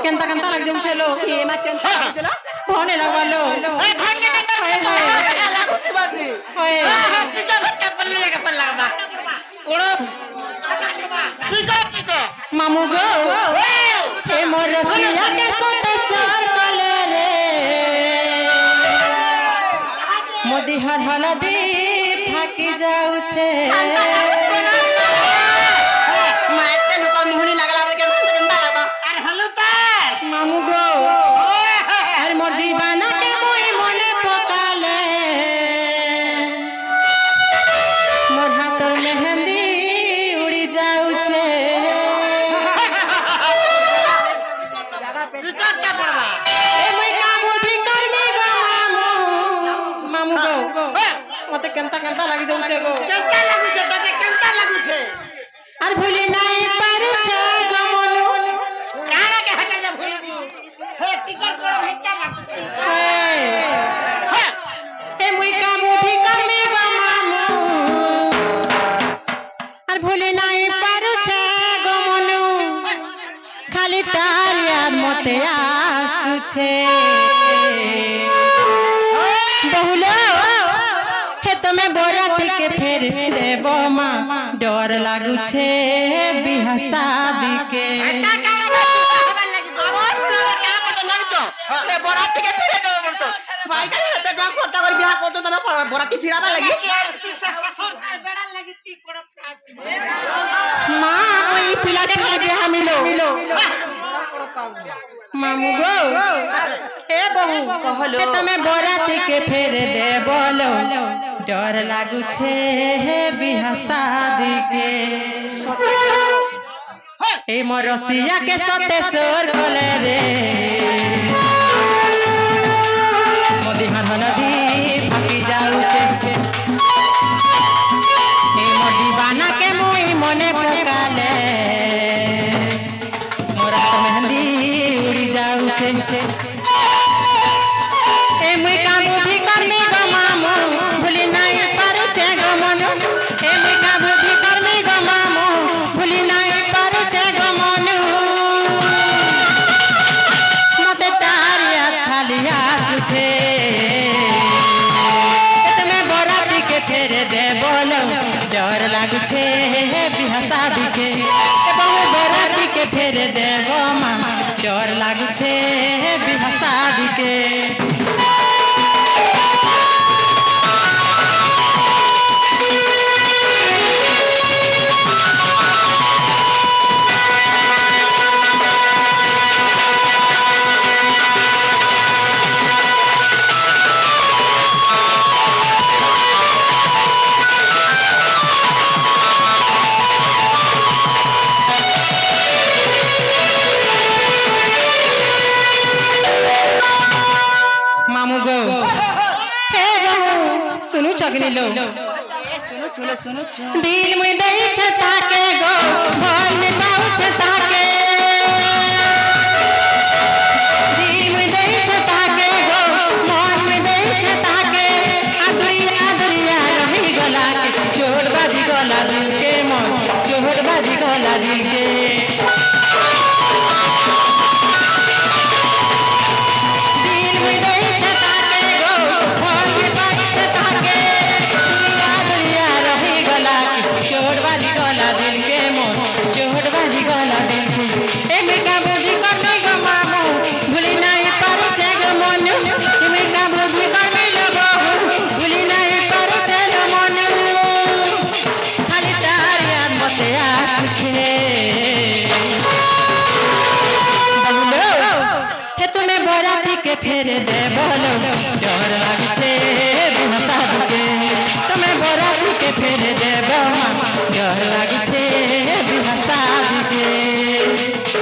Kenta Kenta लग जाऊ छे लो ये ना केंता चला होने लगवालो ए भांगे केंता लागते बादली होय पिका भट्टा पल्ली लगा पल्ला बा कोड़ो पिका मामू गो हे मोर रसिया के सोते सर कले रे मोदी हर हलदी फाकी जाऊ छे माते न तो मुहनी लगला रे के केंता लगबा अरे हलू ता मामू गो अरे मोर दीवाना के मोई मने पकाले मोर हाथर मेहंदी उड़ी जाऊ छे टिकट का पड़वा ए मुई का बुद्धि करमी गो मामू गो मते केंता केंता लागि जाऊ छे गो केंता लागू छे तते केंता लागू छे अरे भूली नाही पारू छे गो मनु काना के हटा जा भूलू हे टिकट को भेटा लागू छे ए मुई का बुद्धि करमी गो मामू अरे भूली नाही पारू छे गो मनु खाली तार याद मते आसु छे बहुलो हे तमे बोराती के फेर देबो मा डर लागू छे बिहा शादी के हटा काना खबर लगी आवाज करे क्या करतो नहीं तो ते बोराती के फेरे देबो बोलतो भाई का ते डॉग करता कर बिहा करतो तमे बोराती फिराबा लगी तू ससुर बेड़ा लगी ती कोड़ पास मां कोई पिला के खाली बिहा मिलो मामू गो हे बहू कहलो तमे बोराती के फेरे दे बोलो डर लागू छे हे बिहा शादी के ए मोर रसिया के सते सोर कोले रे मोदी हर हलदी फाकी जाऊ छे ए मोर दीवाना के मुई मने पकाले मोरा तो मेहंदी उड़ी जाऊ छे ए मुई का बुद्धि करमी गो मामू भूली नाही पारू छे गो मनु ए मुई का बुद्धि करमी गो मामू भूली नाही पारू छे गो मनु मते तार याद खाली आसु छे तमे बोराती के फेरे दे बोलो डर लागू छे बिहा शादी के ए बहु बोराती के फेरे दे गो मामा डर लागू छे बिहा शादी के मामू गो हे बहू सुनु चगनी लो सुनो सुनो सुनो दिल में दई छता के गो भोल में पाऊ छता के दिल में दई छता के गो भोल में दई छता के आदरिया रही गला के चोर बाजी गला दिल के मोर चोर बाजी गला दिल के दिल में दई छता के गो भोल में पाऊ छता के आदरिया रही गला के चोर बाजी गला दिल के मोर चोर बाजी गला दिल के ए मेका बुद्धि करनै गो मामू भूली नाही पारू छे गो मनु ए मेका बुद्धि करनै लगो भूली नाही पारू छे गो मनु खाली तार याद मते आसु छे बहुलो हे तुमे बोराती के फेरे दे बोलो डर लागू छे बिहा शादी के तुमे बोराती के फेरे दे बोमा डर लागू छे बिहा शादी के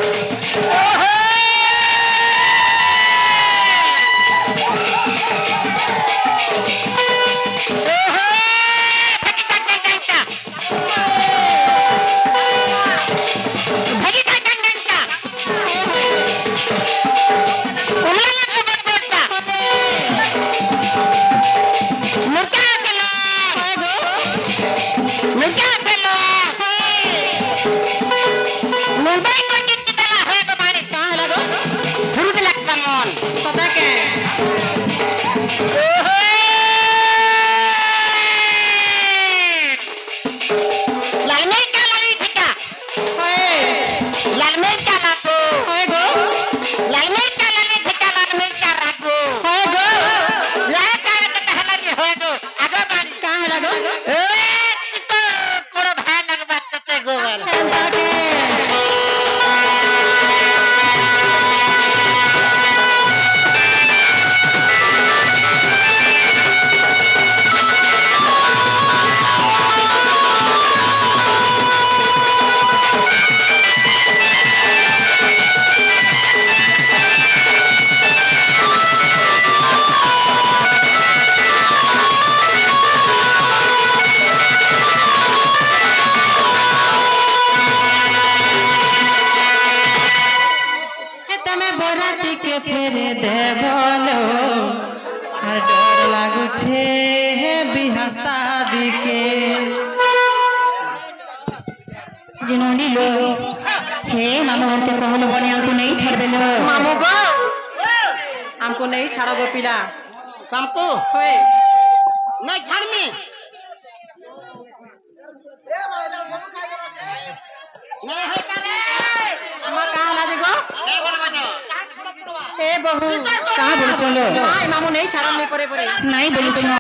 ଟିକେ ফেরে দেবলো আর ডর লাগুছে বিহা শাদিকে जिन्होंने लो हे मामू घर से कहलो बने हमको नहीं छोड़ देलो मामू गो हमको नहीं छाड़ोगे पिला तुमको होए नहीं छोड़ में नहीं है करे अम्मा कहाँ ला देगो नहीं बोलबो ना ए बहू कहाँ बोलो चलो नहीं मामू नहीं छाड़ो नहीं परे परे नहीं बोलो तुम